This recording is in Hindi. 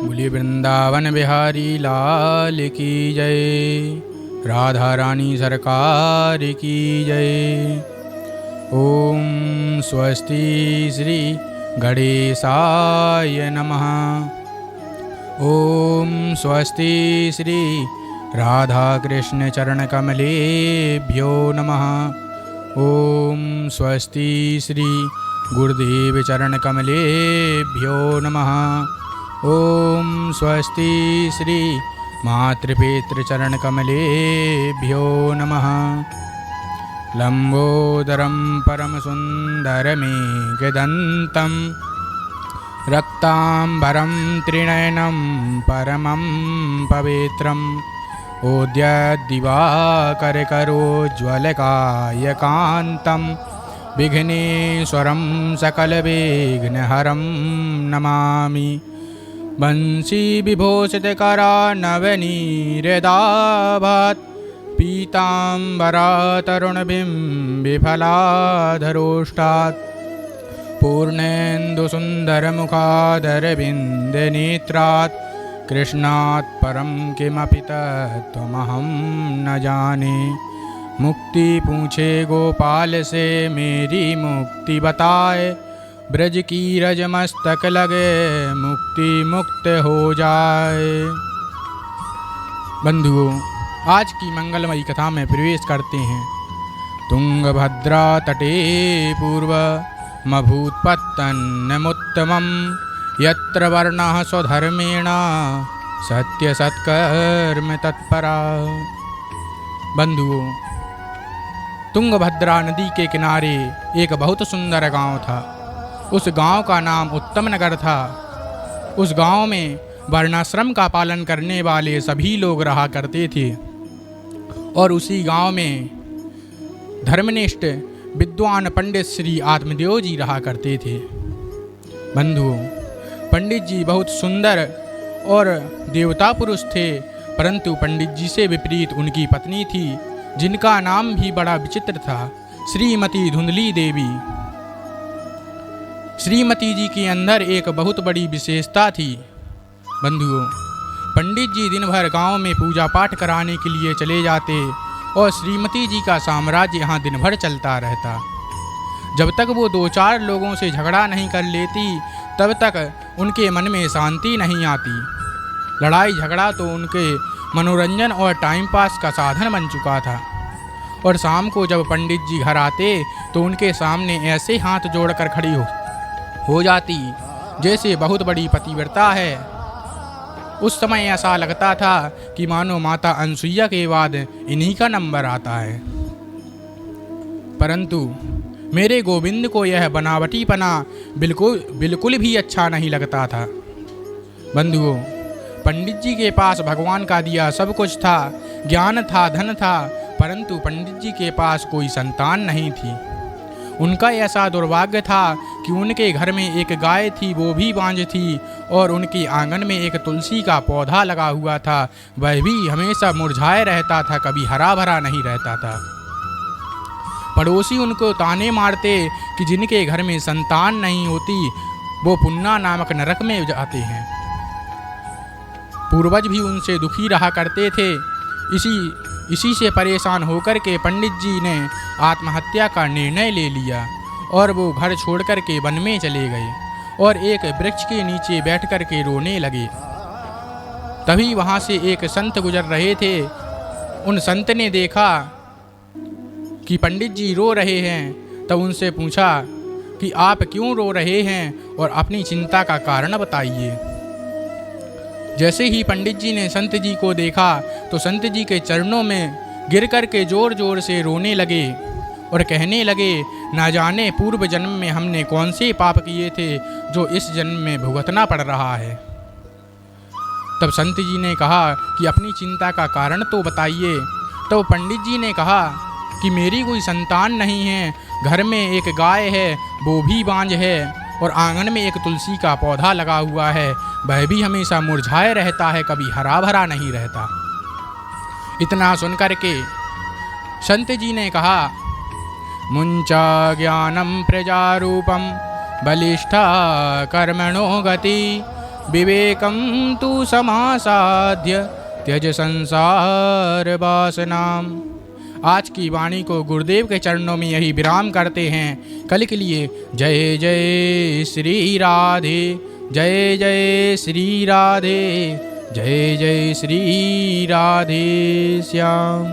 बोलिए वृंदावन बिहारी लाल की जय। राधा रानी सरकार की जय। ओम स्वस्ति श्री गणेशाय नमः। ओम स्वस्ति श्री राधा कृष्ण चरण कमलेभ्यो नमः। ओम स्वस्ति श्री गुरुदेव चरण कमलेभ्यो नमः। ओम स्वस्ति श्री मातृपितृ चरण कमलेभ्यो नमः। लंबोदरं परम सुंदरमेघदन्तं रक्तांबरं त्रिनयनं परमं पवित्रम् ओद्यद्दिवाकरकरोज्ज्वलकायकान्तं विघ्नेश्वरं सकलविघ्नहरं नमामि। बंशीविभूषितकरानवनीरदाभात् पीताम्बरातरुणबिम्बिफलाधरोष्टात् पूर्णेन्दुसुन्दरमुखादरविन्दनेत्रात् कृष्णात् परं किमपि तत्त्वमहं न जाने। मुक्ति पूछे गोपाल से मेरी मुक्ति बताए, ब्रज की रज मस्तक लगे मुक्ति मुक्त हो जाए। बंधुओं, आज की मंगलमयी कथा में प्रवेश करते हैं। तुंगभद्रा तटे पूर्व मभूत्पत्तन्नमुत्तमं यत्र वर्णः स्वधर्मेण सत्य सत्कर्म तत्परा। बंधुओं, तुंगभद्रा नदी के किनारे एक बहुत सुंदर गांव था। उस गांव का नाम उत्तम नगर था। उस गांव में वर्णाश्रम का पालन करने वाले सभी लोग रहा करते थे और उसी गांव में धर्मनिष्ठ विद्वान पंडित श्री आत्मदेव जी रहा करते थे। बंधुओं, पंडित जी बहुत सुंदर और देवता पुरुष थे, परंतु पंडित जी से विपरीत उनकी पत्नी थी, जिनका नाम भी बड़ा विचित्र था, श्रीमती धुंधली देवी। श्रीमती जी के अंदर एक बहुत बड़ी विशेषता थी। बंधुओं, पंडित जी दिन भर गांव में पूजा पाठ कराने के लिए चले जाते और श्रीमती जी का साम्राज्य यहाँ दिन भर चलता रहता। जब तक वो 2-4 लोगों से झगड़ा नहीं कर लेती, तब तक उनके मन में शांति नहीं आती। लड़ाई झगड़ा तो उनके मनोरंजन और टाइम पास का साधन बन चुका था। और शाम को जब पंडित जी घर आते तो उनके सामने ऐसे हाथ जोड़कर खड़ी हो जाती जैसे बहुत बड़ी पतिव्रता है। उस समय ऐसा लगता था कि मानो माता अनसुईया के बाद इन्हीं का नंबर आता है। परंतु मेरे गोविंद को यह बनावटीपना बिल्कुल भी अच्छा नहीं लगता था। बंधुओं, पंडित जी के पास भगवान का दिया सब कुछ था, ज्ञान था, धन था, परंतु पंडित जी के पास कोई संतान नहीं थी। उनका ऐसा दुर्भाग्य था कि उनके घर में एक गाय थी, वो भी बांझ थी, और उनके आंगन में एक तुलसी का पौधा लगा हुआ था, वह भी हमेशा मुरझाए रहता था, कभी हरा भरा नहीं रहता था। पड़ोसी उनको ताने मारते कि जिनके घर में संतान नहीं होती वो पुन्ना नामक नरक में जाते हैं। पूर्वज भी उनसे दुखी रहा करते थे। इसी से परेशान होकर के पंडित जी ने आत्महत्या का निर्णय ले लिया और वो घर छोड़कर के वन में चले गए और एक वृक्ष के नीचे बैठकर के रोने लगे। तभी वहाँ से एक संत गुजर रहे थे। उन संत ने देखा कि पंडित जी रो रहे हैं, तब उनसे पूछा कि आप क्यों रो रहे हैं और अपनी चिंता का कारण बताइए। जैसे ही पंडित जी ने संत जी को देखा तो संत जी के चरणों में गिर कर के जोर जोर से रोने लगे और कहने लगे, ना जाने पूर्व जन्म में हमने कौन से पाप किए थे जो इस जन्म में भुगतना पड़ रहा है। तब संत जी ने कहा कि अपनी चिंता का कारण तो बताइए। तो पंडित जी ने कहा कि मेरी कोई संतान नहीं है, घर में एक गाय है, वो भी बांझ है, और आंगन में एक तुलसी का पौधा लगा हुआ है, वह भी हमेशा मुरझाए रहता है, कभी हरा भरा नहीं रहता। इतना सुनकर के संत जी ने कहा, मुंचा ज्ञानम प्रजारूपम बलिष्ठा कर्मणो गति विवेकं तु समासाध्य त्यज संसार वासनाम। आज की वाणी को गुरुदेव के चरणों में यही विराम करते हैं। कल के लिए जय जय श्री राधे, जय जय श्री राधे, जय जय श्री राधे श्याम।